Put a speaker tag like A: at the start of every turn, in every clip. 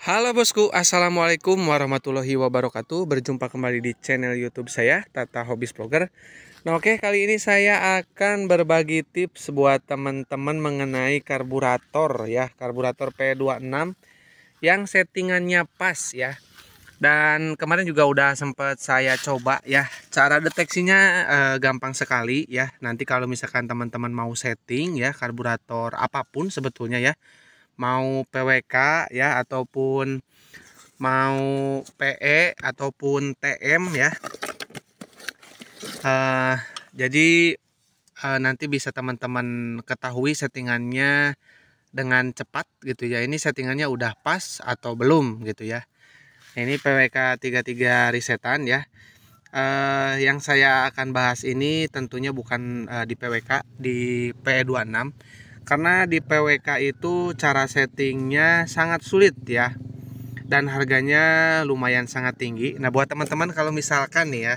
A: Halo bosku, assalamualaikum warahmatullahi wabarakatuh. Berjumpa kembali di channel YouTube saya, Tata Hobbies Vlogger. Nah, oke, kali ini saya akan berbagi tips buat teman-teman mengenai karburator ya, karburator P26 yang settingannya pas ya. Dan kemarin juga udah sempat saya coba ya. Cara deteksinya gampang sekali ya. Nanti kalau misalkan teman-teman mau setting ya karburator apapun sebetulnya ya, mau PWK ya ataupun mau PE ataupun TM ya. Eh, jadi nanti bisa teman-teman ketahui settingannya dengan cepat gitu ya. Ini settingannya udah pas atau belum gitu ya. Nah, ini PWK 33 resetan ya. Yang saya akan bahas ini tentunya bukan di PWK, di PE26. Karena di PWK itu cara settingnya sangat sulit ya, dan harganya lumayan sangat tinggi. Nah, buat teman-teman kalau misalkan nih ya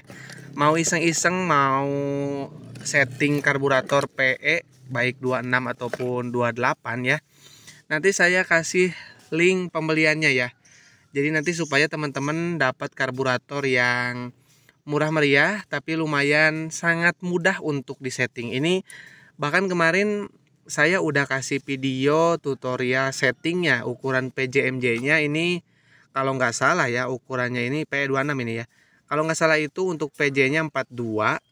A: mau iseng-iseng mau setting karburator PE baik 26 ataupun 28 ya, nanti saya kasih link pembeliannya ya. Jadi nanti supaya teman-teman dapat karburator yang murah meriah tapi lumayan sangat mudah untuk disetting. Ini bahkan kemarin saya udah kasih video tutorial settingnya, ukuran PJMJ-nya ini kalau nggak salah ya, ukurannya ini P26 ini ya. Kalau nggak salah itu untuk PJ-nya 42.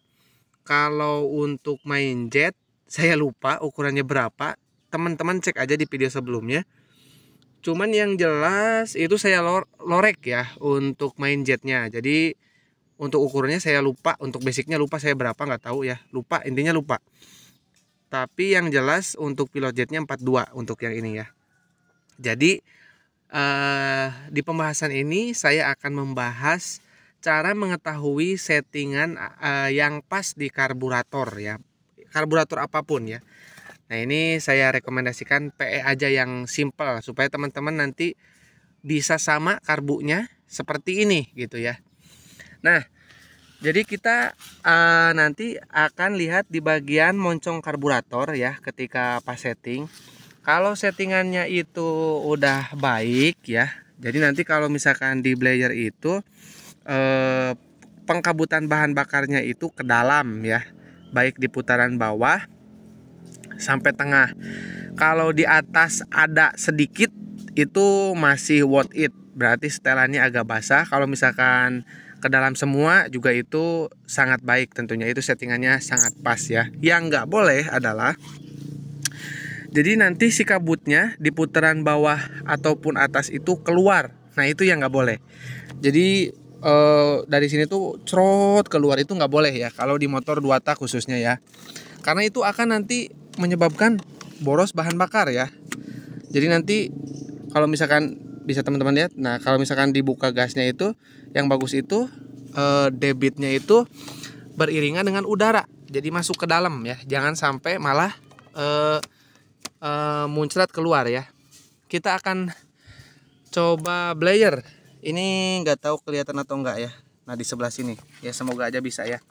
A: Kalau untuk main jet saya lupa ukurannya berapa. Teman-teman cek aja di video sebelumnya. Cuman yang jelas itu saya lorek ya untuk main jetnya. Jadi untuk ukurannya saya lupa, untuk basicnya lupa saya berapa nggak tahu ya. Lupa, intinya lupa. Tapi yang jelas untuk pilot jetnya 42 untuk yang ini ya. Jadi di pembahasan ini saya akan membahas cara mengetahui settingan yang pas di karburator ya. Karburator apapun ya. Nah, ini saya rekomendasikan PE aja yang simple supaya teman-teman nanti bisa sama karbunya seperti ini gitu ya. Nah, jadi kita nanti akan lihat di bagian moncong karburator ya ketika pas setting. Kalau settingannya itu udah baik ya, jadi nanti kalau misalkan di blayer itu pengkabutan bahan bakarnya itu ke dalam ya, baik di putaran bawah sampai tengah. Kalau di atas ada sedikit itu masih worth it, berarti setelannya agak basah. Kalau misalkan ke dalam semua juga itu sangat baik, tentunya itu settingannya sangat pas ya. Yang nggak boleh adalah jadi nanti si kabutnya di putaran bawah ataupun atas itu keluar. Nah, itu yang nggak boleh. Jadi dari sini tuh cerot keluar, itu nggak boleh ya kalau di motor 2 tak khususnya ya. Karena itu akan nanti menyebabkan boros bahan bakar ya. Jadi nanti kalau misalkan bisa teman-teman lihat, nah kalau misalkan dibuka gasnya itu yang bagus itu debitnya itu beriringan dengan udara. Jadi masuk ke dalam ya. Jangan sampai malah muncrat keluar ya. Kita akan coba blayer. Ini nggak tahu kelihatan atau enggak ya. Nah, di sebelah sini ya, semoga aja bisa ya.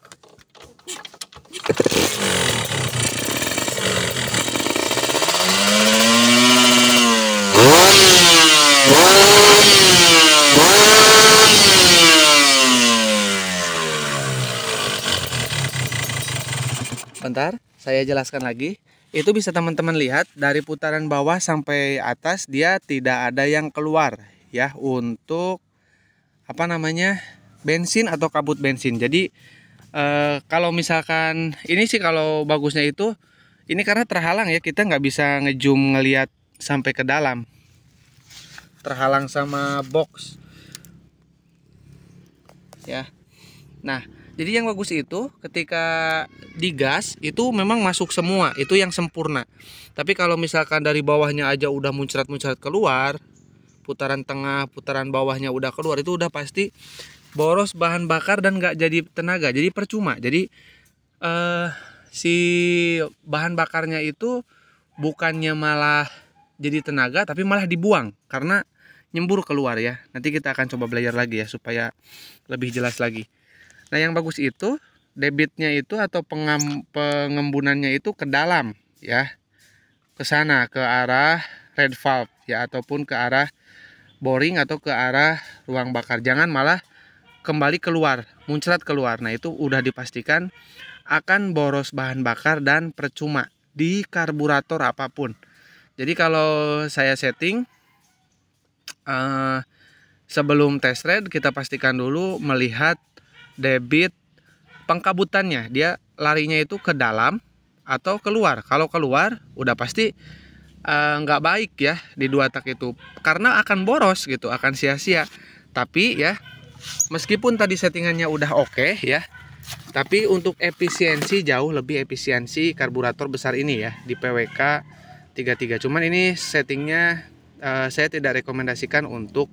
A: Bentar, saya jelaskan lagi. Itu bisa teman-teman lihat dari putaran bawah sampai atas dia tidak ada yang keluar ya untuk apa namanya, bensin atau kabut bensin. Jadi kalau misalkan ini sih kalau bagusnya itu ini karena terhalang ya, kita nggak bisa ngezoom ngelihat sampai ke dalam, terhalang sama box ya. Nah, jadi yang bagus itu ketika digas itu memang masuk semua, itu yang sempurna. Tapi kalau misalkan dari bawahnya aja udah muncrat-muncrat keluar, putaran tengah, putaran bawahnya udah keluar, itu udah pasti boros bahan bakar dan nggak jadi tenaga, jadi percuma. Jadi si bahan bakarnya itu bukannya malah jadi tenaga, tapi malah dibuang karena nyembur keluar ya. Nanti kita akan coba belajar lagi ya supaya lebih jelas lagi. Nah, yang bagus itu debitnya itu atau pengembunannya itu ke dalam ya, ke sana, ke arah red valve ya, ataupun ke arah boring atau ke arah ruang bakar, jangan malah kembali keluar, muncrat keluar. Nah itu udah dipastikan akan boros bahan bakar dan percuma di karburator apapun. Jadi kalau saya setting sebelum test ride, kita pastikan dulu melihat debit pengkabutannya, dia larinya itu ke dalam atau keluar. Kalau keluar udah pasti nggak baik ya di 2 tak itu, karena akan boros gitu, akan sia-sia. Tapi ya meskipun tadi settingannya udah oke ya, tapi untuk efisiensi jauh lebih efisiensi karburator besar ini ya di PWK 33. Cuman ini settingnya saya tidak rekomendasikan untuk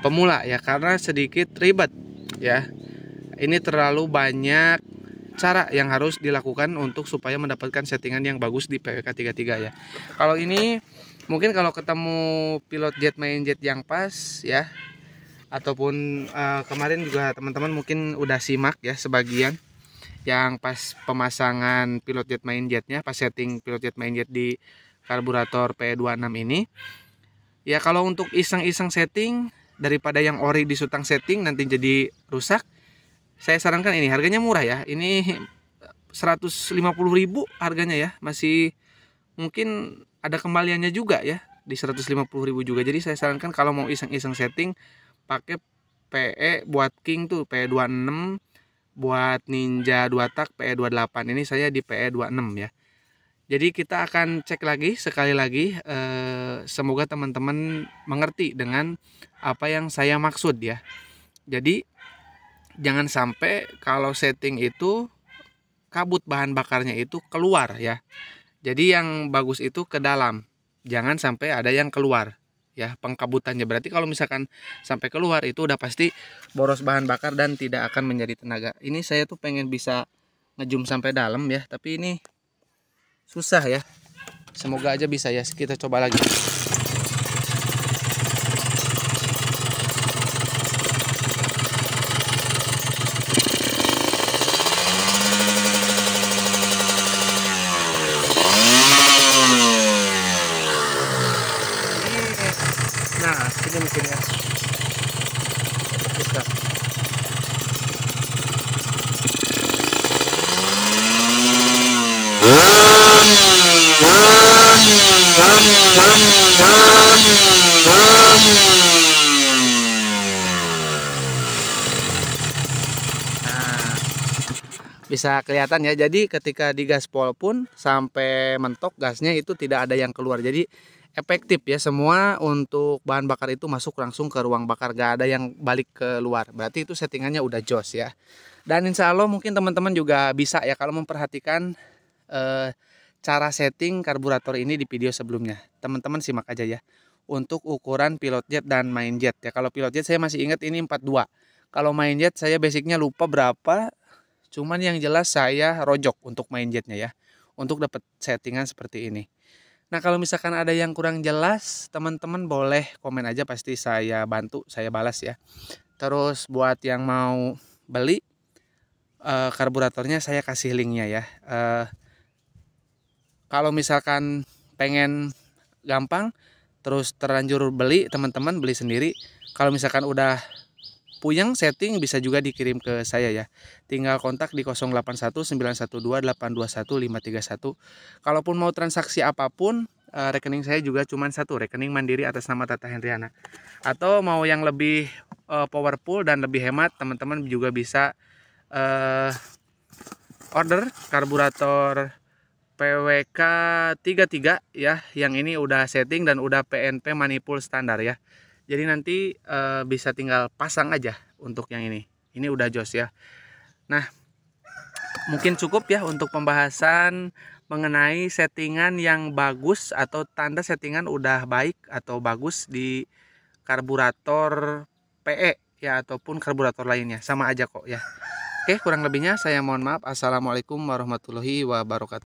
A: pemula ya, karena sedikit ribet ya. Ini terlalu banyak cara yang harus dilakukan untuk supaya mendapatkan settingan yang bagus di PWK 33 ya. Kalau ini mungkin kalau ketemu pilot jet main jet yang pas ya, ataupun kemarin juga teman-teman mungkin udah simak ya sebagian yang pas pemasangan pilot jet main jetnya, pas setting pilot jet main jet di karburator P26 ini ya. Kalau untuk iseng-iseng setting daripada yang ori di sutang setting nanti jadi rusak, saya sarankan ini, harganya murah ya. Ini 150.000 harganya ya, masih mungkin ada kembaliannya juga ya di 150.000 juga. Jadi saya sarankan kalau mau iseng-iseng setting pakai PE buat King tuh PE26, buat Ninja 2 tak PE28. Ini saya di PE26 ya. Jadi kita akan cek lagi sekali lagi, semoga teman-teman mengerti dengan apa yang saya maksud ya. Jadi jangan sampai kalau setting itu kabut bahan bakarnya itu keluar ya. Jadi yang bagus itu ke dalam, jangan sampai ada yang keluar ya pengkabutannya. Berarti kalau misalkan sampai keluar itu udah pasti boros bahan bakar dan tidak akan menjadi tenaga. Ini saya tuh pengen bisa ngezoom sampai dalam ya, tapi ini susah ya. Semoga aja bisa ya, kita coba lagi. Nah, ini mungkin ya. Bisa. Bisa kelihatan ya. Jadi ketika digaspol pun sampai mentok gasnya itu tidak ada yang keluar. Jadi efektif ya, semua untuk bahan bakar itu masuk langsung ke ruang bakar, gak ada yang balik ke luar. Berarti itu settingannya udah jos ya. Dan insya Allah mungkin teman-teman juga bisa ya kalau memperhatikan cara setting karburator ini di video sebelumnya. Teman-teman simak aja ya. Untuk ukuran pilot jet dan main jet ya. Kalau pilot jet saya masih ingat ini 42. Kalau main jet saya basicnya lupa berapa. Cuman yang jelas saya rojok untuk main jetnya ya, untuk dapat settingan seperti ini. Nah kalau misalkan ada yang kurang jelas, teman-teman boleh komen aja, pasti saya bantu, saya balas ya. Terus buat yang mau beli karburatornya saya kasih linknya ya. Kalau misalkan pengen gampang, terus terlanjur beli, teman-teman beli sendiri. Kalau misalkan udah puyeng setting bisa juga dikirim ke saya ya. Tinggal kontak di 081912821531. Kalaupun mau transaksi apapun, rekening saya juga cuma satu, rekening mandiri atas nama Tata Hendriana. Atau mau yang lebih powerful dan lebih hemat, teman-teman juga bisa order karburator PWK 33 ya. Yang ini udah setting dan udah PNP manifold standar ya. Jadi nanti bisa tinggal pasang aja untuk yang ini. Ini udah jos ya. Nah, mungkin cukup ya untuk pembahasan mengenai settingan yang bagus atau tanda settingan udah baik atau bagus di karburator PE ya, ataupun karburator lainnya. Sama aja kok ya. Oke, kurang lebihnya saya mohon maaf. Assalamualaikum warahmatullahi wabarakatuh.